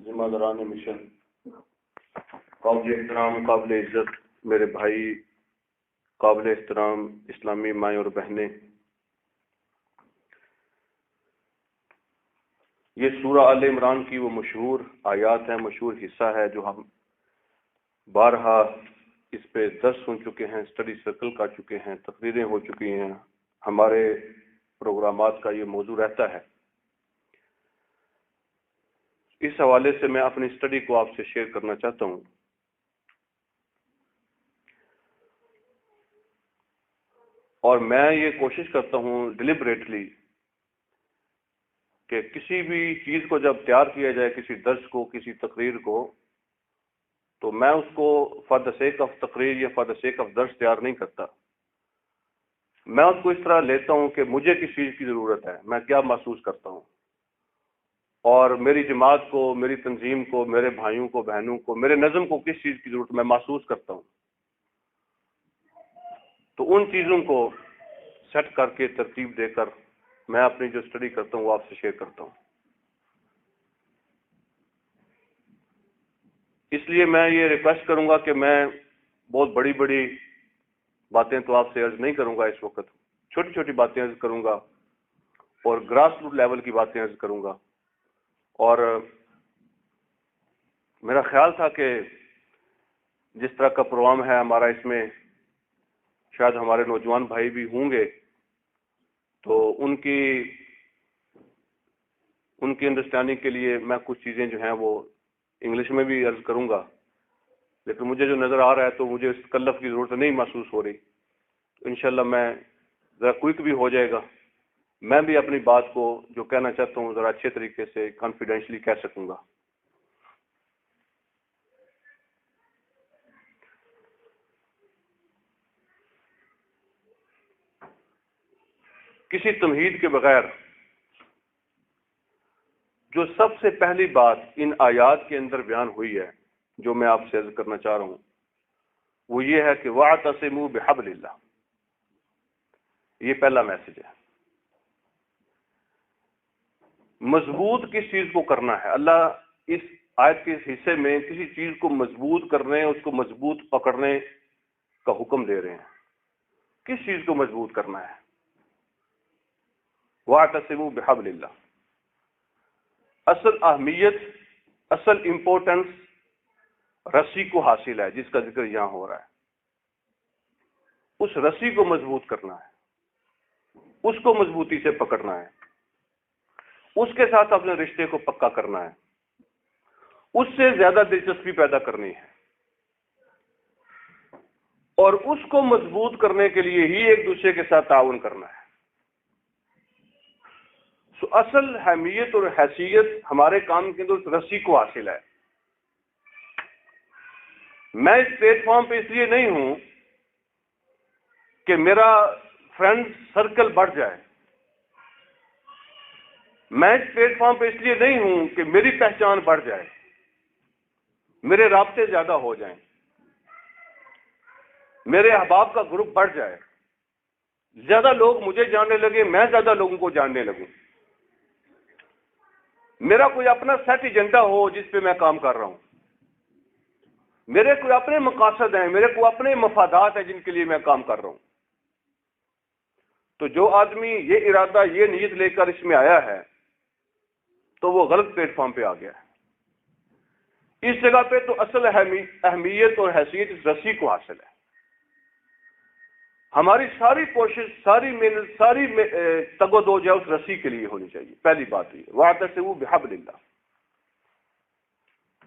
ذمہ داران مشن، قابل احترام، قابل عزت میرے بھائی، قابل احترام اسلامی مائیں اور بہنیں، یہ سورہ آل عمران کی وہ مشہور آیات ہیں، مشہور حصہ ہے جو ہم بارہا اس پہ درس سن چکے ہیں، اسٹڈی سرکل کر چکے ہیں، تقریریں ہو چکی ہیں، ہمارے پروگرامات کا یہ موضوع رہتا ہے۔ اس حوالے سے میں اپنی اسٹڈی کو آپ سے شیئر کرنا چاہتا ہوں۔ اور میں یہ کوشش کرتا ہوں ڈیلیبریٹلی کہ کسی بھی چیز کو جب تیار کیا جائے، کسی درس کو، کسی تقریر کو، تو میں اس کو فار دا سیک آف تقریر یا فار دا سیک آف درس تیار نہیں کرتا۔ میں اس کو اس طرح لیتا ہوں کہ مجھے کس چیز کی ضرورت ہے، میں کیا محسوس کرتا ہوں، اور میری جماعت کو، میری تنظیم کو، میرے بھائیوں کو، بہنوں کو، میرے نظم کو کس چیز کی ضرورت میں محسوس کرتا ہوں، تو ان چیزوں کو سیٹ کر کے ترتیب دے کر میں اپنی جو اسٹڈی کرتا ہوں وہ آپ سے شیئر کرتا ہوں۔ اس لیے میں یہ ریکویسٹ کروں گا کہ میں بہت بڑی بڑی باتیں تو آپ سے عرض نہیں کروں گا، اس وقت چھوٹی چھوٹی باتیں عرض کروں گا اور گراس روٹ لیول کی باتیں عرض کروں گا۔ اور میرا خیال تھا کہ جس طرح کا پروگرام ہے ہمارا، اس میں شاید ہمارے نوجوان بھائی بھی ہوں گے، تو ان کی انڈرسٹینڈنگ کے لیے میں کچھ چیزیں جو ہیں وہ انگلش میں بھی عرض کروں گا، لیکن مجھے جو نظر آ رہا ہے تو مجھے اس تکلف کی ضرورت نہیں محسوس ہو رہی، تو انشاءاللہ میں ذرا کوئک بھی ہو جائے گا، میں بھی اپنی بات کو جو کہنا چاہتا ہوں ذرا اچھے طریقے سے کانفیڈینشلی کہہ سکوں گا۔ کسی تمہید کے بغیر جو سب سے پہلی بات ان آیات کے اندر بیان ہوئی ہے، جو میں آپ سے عرض کرنا چاہ رہا ہوں، وہ یہ ہے کہ وَاعْتَصِمُوا بِحَبْلِ اللَّهِ۔ یہ پہلا میسج ہے۔ مضبوط کس چیز کو کرنا ہے؟ اللہ اس آیت کے حصے میں کسی چیز کو مضبوط کرنے، اس کو مضبوط پکڑنے کا حکم دے رہے ہیں۔ کس چیز کو مضبوط کرنا ہے؟ وَاعْتَصِمُوا بِحَبْلِ اللَّهِ۔ اصل اہمیت، اصل امپورٹنس رسی کو حاصل ہے، جس کا ذکر یہاں ہو رہا ہے۔ اس رسی کو مضبوط کرنا ہے، اس کو مضبوطی سے پکڑنا ہے، اس کے ساتھ اپنے رشتے کو پکا کرنا ہے، اس سے زیادہ دلچسپی پیدا کرنی ہے، اور اس کو مضبوط کرنے کے لیے ہی ایک دوسرے کے ساتھ تعاون کرنا ہے۔ اصل اہمیت اور حیثیت ہمارے کام کے اندر اس رسی کو حاصل ہے۔ میں اس پلیٹ فارم پہ اس لیے نہیں ہوں کہ میرا فرینڈ سرکل بڑھ جائے، میں اس پلیٹ فارم پہ اس لیے نہیں ہوں کہ میری پہچان بڑھ جائے، میرے رابطے زیادہ ہو جائیں، میرے احباب کا گروپ بڑھ جائے، زیادہ لوگ مجھے جاننے لگے، میں زیادہ لوگوں کو جاننے لگوں، میرا کوئی اپنا سیٹ ایجنڈا ہو جس پہ میں کام کر رہا ہوں، میرے کوئی اپنے مقاصد ہیں، میرے کوئی اپنے مفادات ہیں جن کے لیے میں کام کر رہا ہوں۔ تو جو آدمی یہ ارادہ، یہ نیت لے کر اس میں آیا ہے، تو وہ غلط پلیٹ فارم پہ آ گیا ہے۔ اس جگہ پہ تو اصل اہمیت اور حیثیت اس رسی کو حاصل ہے۔ ہماری ساری کوشش، ساری محنت، ساری تگ و دو جو اس رسی کے لیے ہونی چاہیے۔ پہلی بات یہ وَاعْتَصِمُوا بِحَبْلِ اللَّهِ،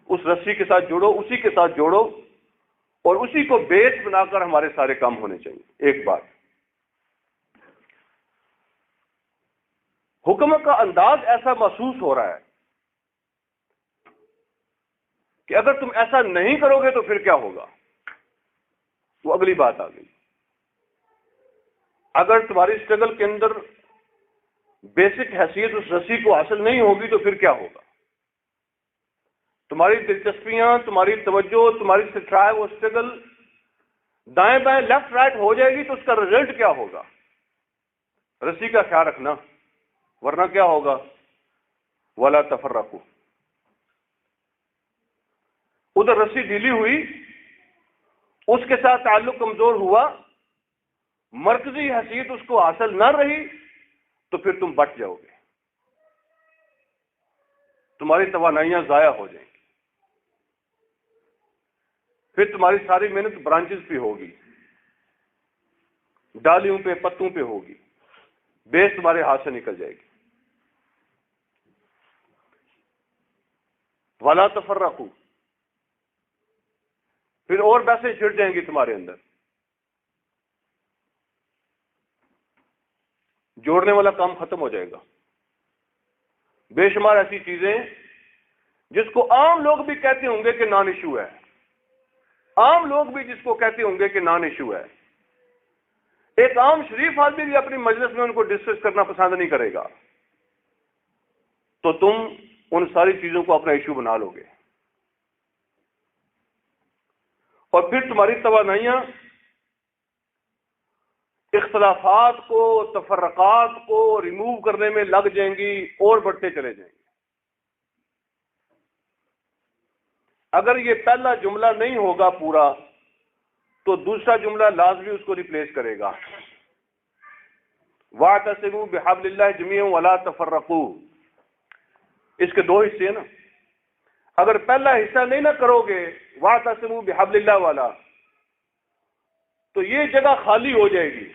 اس رسی کے ساتھ جوڑو، اسی کے ساتھ جوڑو، اور اسی کو بیس بنا کر ہمارے سارے کام ہونے چاہیے۔ ایک بات، حکم کا انداز ایسا محسوس ہو رہا ہے کہ اگر تم ایسا نہیں کرو گے تو پھر کیا ہوگا؟ وہ اگلی بات آ گئی۔ اگر تمہاری اسٹرگل کے اندر بیسک حیثیت اس رسی کو حاصل نہیں ہوگی تو پھر کیا ہوگا؟ تمہاری دلچسپیاں، تمہاری توجہ، تمہاری سٹرائیو اور اسٹرگل دائیں بائیں لیفٹ رائٹ ہو جائے گی تو اس کا رزلٹ کیا ہوگا؟ رسی کا خیال رکھنا، ورنہ کیا ہوگا؟ وَلَا تَفَرَّقُوا۔ ادھر رسی ڈھیلی ہوئی، اس کے ساتھ تعلق کمزور ہوا، مرکزی حیثیت اس کو حاصل نہ رہی، تو پھر تم بٹ جاؤ گے، تمہاری توانائیاں ضائع ہو جائیں گی، پھر تمہاری ساری محنت برانچز پہ ہوگی، ڈالیوں پہ، پتوں پہ ہوگی، بیس تمہارے ہاتھ سے نکل جائے گی۔ وَلَا تَفَرَّقُوا، پھر اور بحثیں چھڑ جائیں گی تمہارے اندر، جوڑنے والا کام ختم ہو جائے گا۔ بے شمار ایسی چیزیں جس کو عام لوگ بھی کہتے ہوں گے کہ نان ایشو ہے، عام لوگ بھی جس کو کہتے ہوں گے کہ نان ایشو ہے، ایک عام شریف آدمی بھی اپنی مجلس میں ان کو ڈسکس کرنا پسند نہیں کرے گا، تو تم ان ساری چیزوں کو اپنا ایشو بنا لو گے، اور پھر تمہاری توانائیاں اختلافات کو، تفرقات کو ریموو کرنے میں لگ جائیں گی اور بڑھتے چلے جائیں گے۔ اگر یہ پہلا جملہ نہیں ہوگا پورا تو دوسرا جملہ لازمی اس کو ریپلیس کرے گا۔ وَاعْتَصِمُوا بِحَبْلِ اللَّهِ جَمِيعًا وَلَا تَفَرَّقُوا، اس کے دو حصے ہیں نا، اگر پہلا حصہ نہیں نہ کرو گے وَاعْتَصِمُوا بِحَبْلِ اللَّهِ والا، تو یہ جگہ خالی ہو جائے گی،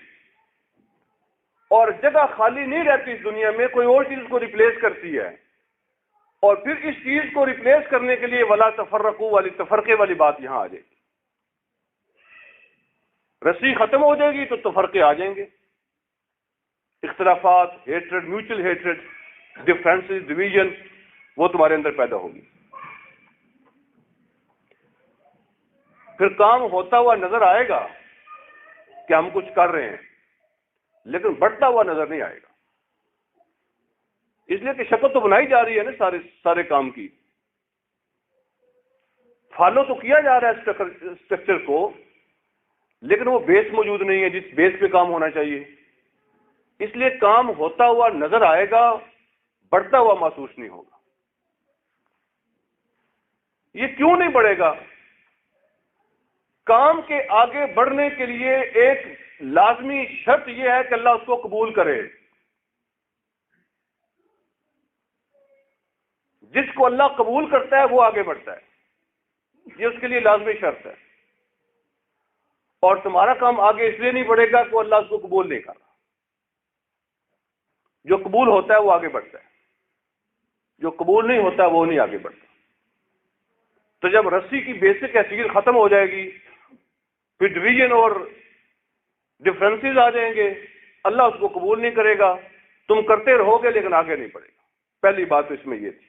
اور جگہ خالی نہیں رہتی اس دنیا میں، کوئی اور چیز کو ریپلیس کرتی ہے، اور پھر اس چیز کو ریپلیس کرنے کے لیے وَلَا تَفَرَّقُوا والی، تفرقے والی بات یہاں آ جائے گی۔ رسی ختم ہو جائے گی تو تفرقے آ جائیں گے، اختلافات، hatred, mutual hatred, differences, division, وہ تمہارے اندر پیدا ہوگی۔ پھر کام ہوتا ہوا نظر آئے گا کہ ہم کچھ کر رہے ہیں، لیکن بڑھتا ہوا نظر نہیں آئے گا، اس لیے کہ شکل تو بنائی جا رہی ہے نا سارے کام کی، فالو تو کیا جا رہا ہے اسٹرکچر کو، لیکن وہ بیس موجود نہیں ہے جس بیس پہ کام ہونا چاہیے، اس لیے کام ہوتا ہوا نظر آئے گا، بڑھتا ہوا محسوس نہیں ہوگا۔ یہ کیوں نہیں بڑھے گا؟ کام کے آگے بڑھنے کے لیے ایک لازمی شرط یہ ہے کہ اللہ اس کو قبول کرے۔ جس کو اللہ قبول کرتا ہے وہ آگے بڑھتا ہے، یہ اس کے لیے لازمی شرط ہے، اور تمہارا کام آگے اس لیے نہیں بڑھے گا کہ اللہ اس کو قبول نہیں کر رہا۔ جو قبول ہوتا ہے وہ آگے بڑھتا ہے، جو قبول نہیں ہوتا وہ نہیں آگے بڑھتا۔ تو جب رسی کی بیسک حیثیت ختم ہو جائے گی، پھر ڈویژن اور ڈفرینسز آ جائیں گے، اللہ اس کو قبول نہیں کرے گا، تم کرتے رہو گے لیکن آگے نہیں بڑھے گا۔ پہلی بات تو اس میں یہ تھی۔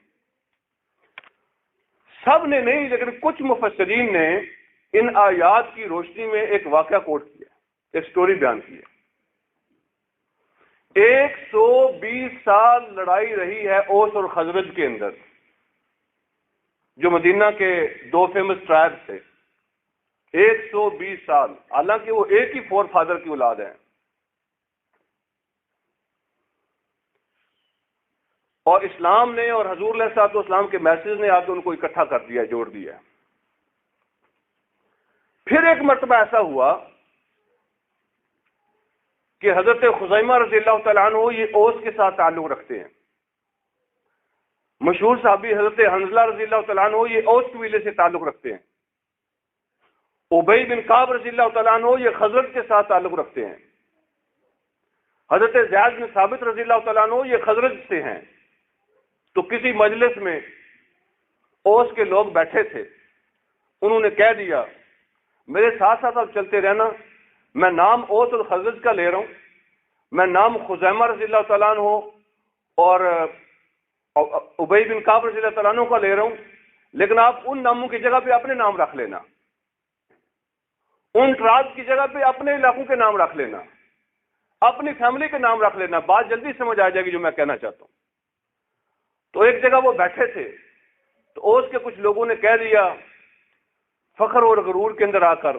سب نے نہیں، لیکن کچھ مفسرین نے ان آیات کی روشنی میں ایک واقعہ کوٹ کیا، ایک سٹوری بیان کی ہے۔ 120 سال لڑائی رہی ہے اوس اور خزرج کے اندر، جو مدینہ کے دو فیمس ٹرائب تھے۔ 120 سال، حالانکہ وہ ایک ہی فور فادر کی اولاد ہیں، اور اسلام نے اور حضور علیہ الصلوۃ والسلام کے میسج نے آ کے ان کو اکٹھا کر دیا، جوڑ دیا۔ پھر ایک مرتبہ ایسا ہوا کہ حضرت خزیمہ رضی اللہ تعالیٰ عنہ یہ اوس کے ساتھ تعلق رکھتے ہیں، مشہور صحابی حضرت حنظلہ رضی اللہ تعالیٰ عنہ یہ اوس قبیلے سے تعلق رکھتے ہیں، ابی بن کعب رضی اللہ تعالیٰ عنہ یہ خزرج کے ساتھ تعلق رکھتے ہیں، حضرت زید بن ثابت رضی اللہ تعالیٰ عنہ یہ خزرج سے ہیں۔ تو کسی مجلس میں اوس کے لوگ بیٹھے تھے، انہوں نے کہہ دیا میرے ساتھ ساتھ آپ چلتے رہنا، میں نام اوس اور خزرج کا لے رہا ہوں، میں نام خزیمہ رضی اللہ تعالیٰ عنہ اور ابی بن کعب رضی اللہ تعالیٰ عنہ کا لے رہا ہوں، لیکن آپ ان ناموں کی جگہ پہ اپنے نام رکھ لینا، ان ٹرائب کی جگہ پہ اپنے علاقوں کے نام رکھ لینا، اپنی فیملی کے نام رکھ لینا، بات جلدی سمجھ آ جائے گی جو میں کہنا چاہتا ہوں۔ تو ایک جگہ وہ بیٹھے تھے، تو اوس کے کچھ لوگوں نے کہہ دیا فخر اور غرور کے اندر آ کر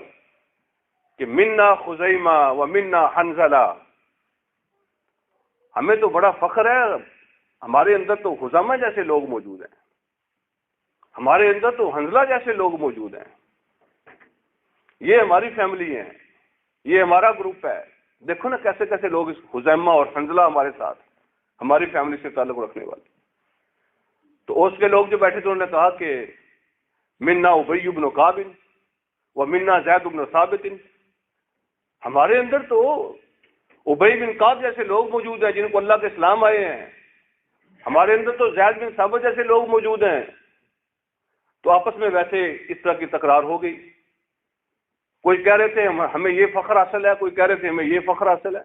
کہ منا خزیمہ و منا حنظلہ، ہمیں تو بڑا فخر ہے، ہمارے اندر تو خزیمہ جیسے لوگ موجود ہیں، ہمارے اندر تو حنظلہ جیسے لوگ موجود ہیں، یہ ہماری فیملی ہے، یہ ہمارا گروپ ہے. دیکھو نا کیسے کیسے لوگ اس خزیمہ اور حنظلہ ہمارے ساتھ، ہماری فیملی سے تعلق رکھنے والے. تو اس کے لوگ جو بیٹھے تھے انہوں نے کہا کہ منا ابی بن کعب و منا زید بن ثابت، ہمارے اندر تو ابی بن کعب جیسے لوگ موجود ہیں جن کو اللہ کے اسلام آئے ہیں، ہمارے اندر تو زید بن ثابت جیسے لوگ موجود ہیں. تو آپس میں ویسے اس طرح کی تکرار ہو گئی. کوئی کہہ رہے تھے ہمیں یہ فخر حاصل ہے، کوئی کہہ رہے تھے ہمیں یہ فخر حاصل ہے.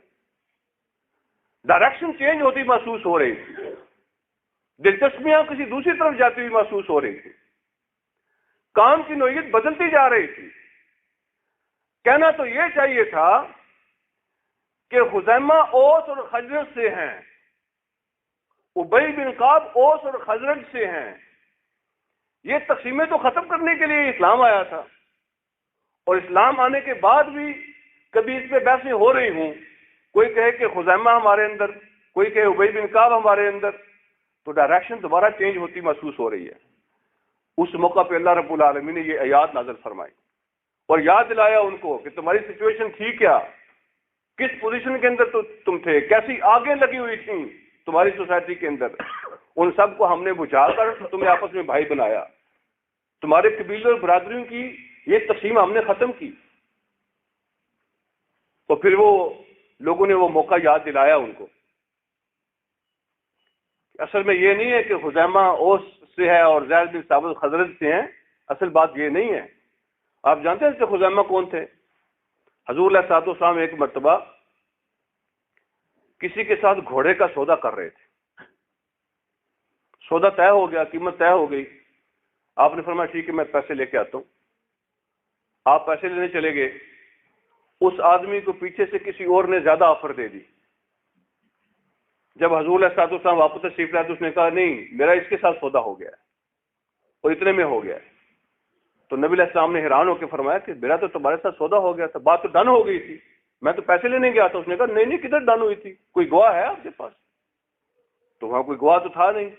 ڈائریکشن چینج ہوتی محسوس ہو رہی تھی، دلچسپیاں کسی دوسری طرف جاتی ہوئی محسوس ہو رہی تھی، کام کی نوعیت بدلتی جا رہی تھی. کہنا تو یہ چاہیے تھا کہ خزیمہ اوس اور خزرج سے ہیں، ابی بن کعب اوس اور خزرج سے ہیں. یہ تقسیمیں تو ختم کرنے کے لیے اسلام آیا تھا، اور اسلام آنے کے بعد بھی کبھی اس پہ بحثیں ہو رہی ہوں، کوئی کہے کہ خزیمہ ہمارے اندر، کوئی کہے ابی بن کعب ہمارے اندر، تو ڈائریکشن دوبارہ چینج ہوتی محسوس ہو رہی ہے. اس موقع پہ اللہ رب العالمین نے یہ آیات نازل فرمائی اور یاد دلایا ان کو کہ تمہاری سچویشن تھی کیا، کس پوزیشن کے اندر تم تھے، کیسی آگیں لگی ہوئی تھیں تمہاری سوسائٹی کے اندر. ان سب کو ہم نے بجھا کر تمہیں آپس میں بھائی بنایا. تمہارے قبیلے اور برادریوں کی یہ تقسیم ہم نے ختم کی. تو پھر وہ لوگوں نے وہ موقع یاد دلایا ان کو. اصل میں یہ نہیں ہے کہ خزیمہ اوس سے ہے اور زید بن ثابت خزرج سے ہیں، اصل بات یہ نہیں ہے. آپ جانتے ہیں کہ خزیمہ کون تھے؟ حضور علیہ الصلوۃ والسلام ایک مرتبہ کسی کے ساتھ گھوڑے کا سودا کر رہے تھے. سودا طے ہو گیا، قیمت طے ہو گئی. آپ نے فرمایا ٹھیک ہے میں پیسے لے کے آتا ہوں. آپ پیسے لینے چلے گئے، اس آدمی کو پیچھے سے کسی اور نے زیادہ آفر دے دی. جب حضور علیہ الصلوۃ والسلام واپس تشریف لائے تو اس نے کہا نہیں میرا اس کے ساتھ سودا ہو گیا ہے اور اتنے میں ہو گیا ہے. تو نبی علیہ السلام نے حیران ہو کے فرمایا کہ میرا تو تمہارے ساتھ سودا ہو گیا تھا، بات تو ڈن ہو گئی تھی، میں تو پیسے لینے گیا تھا. اس نے کہا نہیں نہیں کدھر ڈن ہوئی تھی، کوئی گواہ ہے آپ کے پاس؟ تو وہاں کوئی گواہ تو تھا نہیں.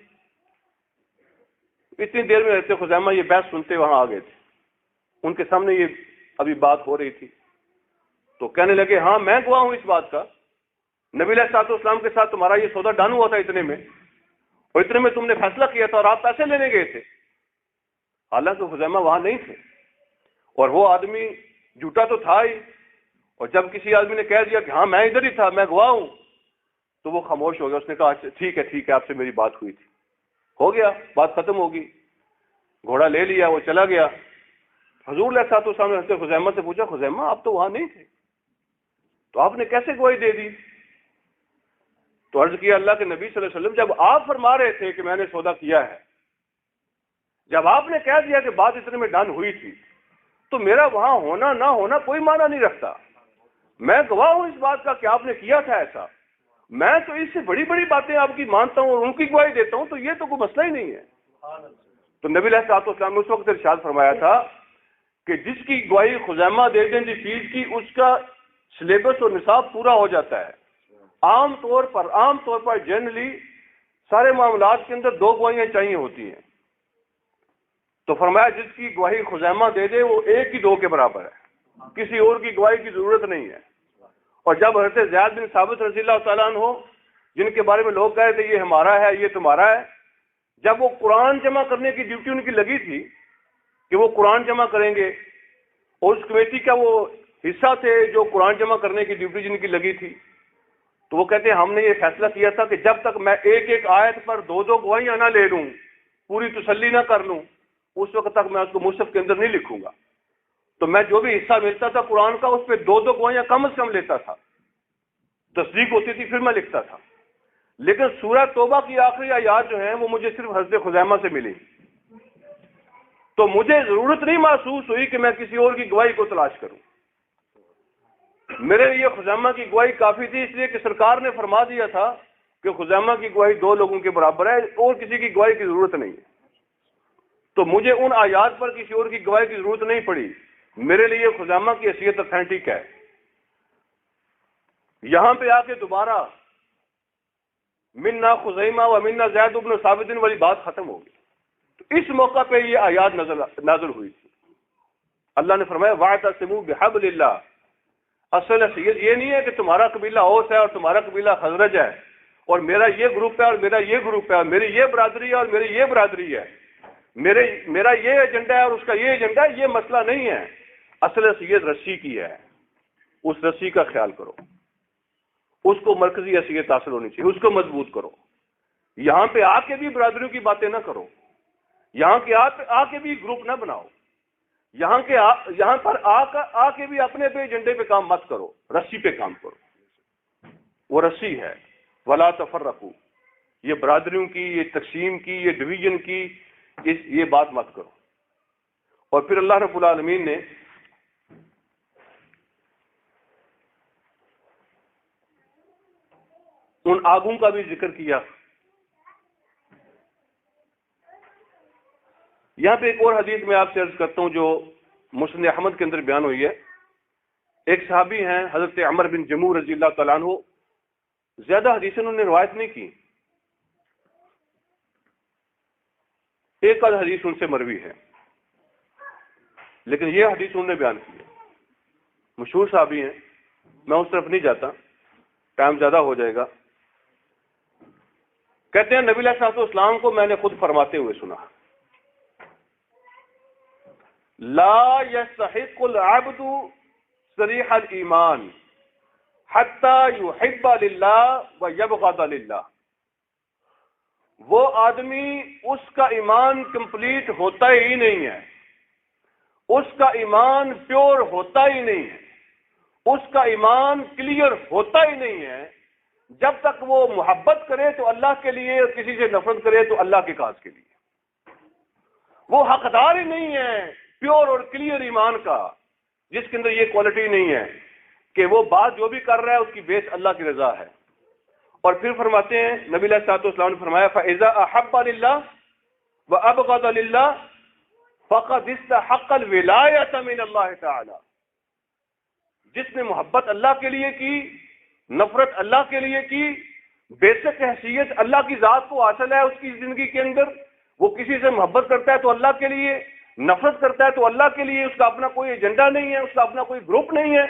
اتنی دیر میں رہتے خزیمہ یہ بحث سنتے وہاں آ گئے تھے، ان کے سامنے یہ ابھی بات ہو رہی تھی. تو کہنے لگے ہاں میں گواہ ہوں اس بات کا، نبی علیہ الصلوۃ والسلام کے ساتھ تمہارا یہ سودا ڈن ہوا تھا اتنے میں، اور اتنے میں تم نے فیصلہ کیا تھا اور آپ پیسے لینے گئے تھے. حالانکہ خزیمہ وہاں نہیں تھے اور وہ آدمی جھوٹا تو تھا ہی. اور جب کسی آدمی نے کہہ دیا کہ ہاں میں ادھر ہی تھا میں گواہ ہوں، تو وہ خاموش ہو گیا. اس نے کہا ٹھیک ہے آپ سے میری بات ہوئی تھی، ہو گیا بات ختم ہوگی. گھوڑا لے لیا، وہ چلا گیا. حضور علیہ الصلوۃ والسلام نے حضرت خزیمہ سے پوچھا خزیمہ آپ تو وہاں نہیں تھے، تو آپ نے کیسے گواہی دے دی؟ تو عرض کیا اللہ کے نبی صلی اللہ علیہ وسلم جب آپ فرما رہے تھے کہ میں نے سودا کیا ہے، جب آپ نے کہہ دیا کہ بات اتنے میں ڈن ہوئی تھی، تو میرا وہاں ہونا نہ ہونا کوئی معنی نہیں رکھتا. میں گواہ ہوں اس بات کا کہ آپ نے کیا تھا ایسا. میں تو اس سے بڑی بڑی باتیں آپ کی مانتا ہوں اور ان کی گواہی دیتا ہوں، تو یہ تو کوئی مسئلہ ہی نہیں ہے. تو نبی علیہ الصلوۃ والسلام نے اس وقت ارشاد فرمایا تھا کہ جس کی گواہی خزیمہ دے دیں جس چیز کی، اس کا سلیبس اور نصاب پورا ہو جاتا ہے. عام طور پر جنرلی سارے معاملات کے اندر 2 گواہیاں چاہیے ہوتی ہیں. تو فرمایا جس کی گواہی خزیمہ دے دے وہ 1 کی 2 کے برابر ہے، کسی اور کی گواہی کی ضرورت نہیں ہے. اور جب حضرت زید بن ثابت رضی اللہ تعالیٰ عنہ جن کے بارے میں لوگ کہہ رہے تھے یہ ہمارا ہے یہ تمہارا ہے، جب وہ قرآن جمع کرنے کی ڈیوٹی ان کی لگی تھی کہ وہ قرآن جمع کریں گے، اور اس کمیٹی کا وہ حصہ تھے جو قرآن جمع کرنے کی ڈیوٹی جن کی لگی تھی، تو وہ کہتے ہیں ہم نے یہ فیصلہ کیا تھا کہ جب تک میں ایک آیت پر 2 گواہیاں نہ لے لوں، پوری تسلی نہ کر لوں، اس وقت تک میں اس کو مصحف کے اندر نہیں لکھوں گا. تو میں جو بھی حصہ ملتا تھا قرآن کا اس پہ 2 گواہیاں کم از کم لیتا تھا، تصدیق ہوتی تھی پھر میں لکھتا تھا. لیکن سورہ توبہ کی آخری آیات جو ہیں وہ مجھے صرف حضرت خزیمہ سے ملی، تو مجھے ضرورت نہیں محسوس ہوئی کہ میں کسی اور کی گواہی کو تلاش کروں. میرے لیے خزیمہ کی گواہی کافی تھی، اس لیے کہ سرکار نے فرما دیا تھا کہ خزیمہ کی گواہی 2 لوگوں کے برابر ہے، اور کسی کی گواہی کی ضرورت نہیں ہے. تو مجھے ان آیات پر کسی اور کی گواہی کی ضرورت نہیں پڑی. میرے لیے خزیمہ کی حیثیت اتھینٹک ہے. یہاں پہ آ کے دوبارہ منا خزیمہ و منا زید بن ثابت والی بات ختم ہوگی. تو اس موقع پہ یہ آیات نازل ہوئی تھی. اللہ نے فرمایا وَاعْتَصِمُوا بِحَبْلِ اللَّهِ. اصل یہ نہیں ہے کہ تمہارا قبیلہ اوس ہے اور تمہارا قبیلہ خزرج ہے اور میرا یہ گروپ ہے اور میرا یہ گروپ ہے اور میری یہ برادری ہے اور میری یہ برادری ہے, میرا یہ ایجنڈا ہے اور اس کا یہ ایجنڈا ہے. یہ مسئلہ نہیں ہے. اصل حیثیت رسی کی ہے. اس رسی کا خیال کرو, اس کو مرکزی حیثیت حاصل ہونی چاہیے, اس کو مضبوط کرو. یہاں پہ آ کے بھی برادریوں کی باتیں نہ کرو, یہاں کے آ کے بھی گروپ نہ بناؤ, یہاں پر آ کے بھی اپنے پہ ایجنڈے پہ کام مت کرو, رسی پہ کام کرو. وہ رسی ہے. ولا تفرقوا, یہ برادریوں کی, یہ تقسیم کی, یہ ڈویژن کی, یہ بات مت کرو. اور پھر اللہ رب العالمین نے ان آگوں کا بھی ذکر کیا. یہاں پہ ایک اور حدیث میں آپ سے عرض کرتا ہوں جو مسند احمد کے اندر بیان ہوئی ہے. ایک صحابی ہیں حضرت عمر بن جموح رضی اللہ تعالیٰ عنہ. زیادہ حدیثیں انہوں نے روایت نہیں کی, ایک آدھ حدیث ان سے مروی ہے, لیکن یہ حدیث انہوں نے بیان کی ہے. مشہور صحابی ہیں, میں اس طرف نہیں جاتا, ٹائم زیادہ ہو جائے گا. کہتے ہیں نبی علیہ الصلوۃ والسلام کو میں نے خود فرماتے ہوئے سنا, لا يستحق العبد صریح الایمان حتی یحب للہ ویبغض للہ. وہ آدمی, اس کا ایمان کمپلیٹ ہوتا ہی نہیں ہے, اس کا ایمان پیور ہوتا ہی نہیں ہے, اس کا ایمان کلیئر ہوتا ہی نہیں ہے جب تک وہ محبت کرے تو اللہ کے لیے اور کسی سے نفرت کرے تو اللہ کے کاز کے لیے. وہ حقدار ہی نہیں ہے پیور اور کلیئر ایمان کا, جس کے اندر یہ کوالٹی نہیں ہے کہ وہ بات جو بھی کر رہا ہے اس کی بیس اللہ کی رضا ہے. اور پھر فرماتے ہیں نبی علیہ الصلوۃ والسلام نے فرمایا فَإِذَا أَحَبَّ لِلَّهِ وَأَبْغَضَ لِلَّهِ فَقَدِ اسْتَحَقَّ الْوِلَایَةَ مِنَ اللَّهِ تَعَالَى. جس نے محبت اللہ کے لیے کی, نفرت اللہ کے لیے کی, بیسک حیثیت اللہ کی ذات کو حاصل ہے اس کی زندگی کے اندر. وہ کسی سے محبت کرتا ہے تو اللہ کے لیے, نفرت کرتا ہے تو اللہ کے لیے, اس کا اپنا کوئی ایجنڈا نہیں ہے, اس کا اپنا کوئی گروپ نہیں ہے.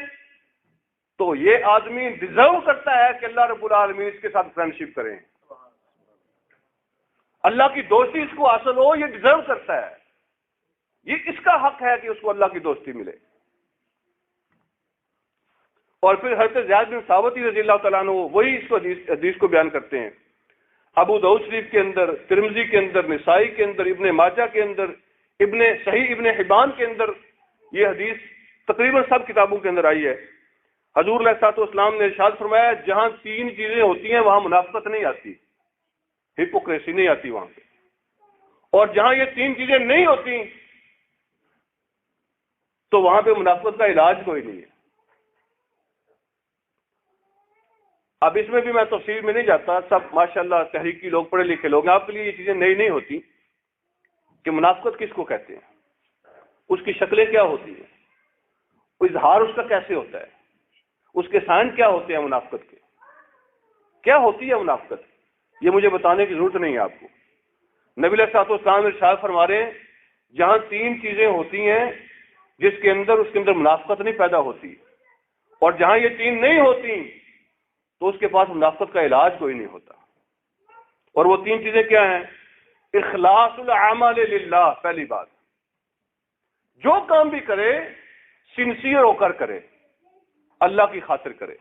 تو یہ آدمی ڈیزرو کرتا ہے کہ اللہ رب العالمین اس کے ساتھ فرینڈشپ کریں, اللہ کی دوستی اس کو حاصل ہو, یہ ڈیزرو کرتا ہے. یہ اس کا حق ہے کہ اس کو اللہ کی دوستی ملے. اور پھر حضرت زیاد بن ثابت رضی اللہ تعالیٰ عنہ وہی اس کو حدیث کو بیان کرتے ہیں. ابو داؤد شریف کے اندر, ترمذی کے اندر, نسائی کے اندر, ابن ماجہ کے اندر, صحیح ابن حبان کے اندر یہ حدیث تقریباً سب کتابوں کے اندر آئی ہے. حضور علیہ الصلوۃ والسلام نے ارشاد فرمایا جہاں تین چیزیں ہوتی ہیں وہاں منافقت نہیں آتی, ہپوکریسی نہیں آتی وہاں پہ. اور جہاں یہ تین چیزیں نہیں ہوتی تو وہاں پہ منافقت کا علاج کوئی نہیں ہے. اب اس میں بھی میں تفصیل میں نہیں جاتا, سب ماشاءاللہ تحریکی لوگ, پڑھے لکھے لوگ, آپ کے لیے یہ چیزیں نئی نہیں ہوتی کہ منافقت کس کو کہتے ہیں, اس کی شکلیں کیا ہوتی ہیں, اظہار اس کا کیسے ہوتا ہے, اس کے سائن کیا ہوتے ہیں, منافقت کے کیا ہوتی ہے منافقت. یہ مجھے بتانے کی ضرورت نہیں ہے آپ کو. نبی علیہ الصلوۃ والسلام ارشاد فرما رہے ہیں جہاں تین چیزیں ہوتی ہیں جس کے اندر اس کے اندر منافقت نہیں پیدا ہوتی, اور جہاں یہ تین نہیں ہوتی تو اس کے پاس منافقت کا علاج کوئی نہیں ہوتا. اور وہ تین چیزیں کیا ہیں؟ اخلاص العمل للہ. پہلی بات, جو کام بھی کرے سنسیئر ہو کر کرے, اللہ کی خاطر کرے.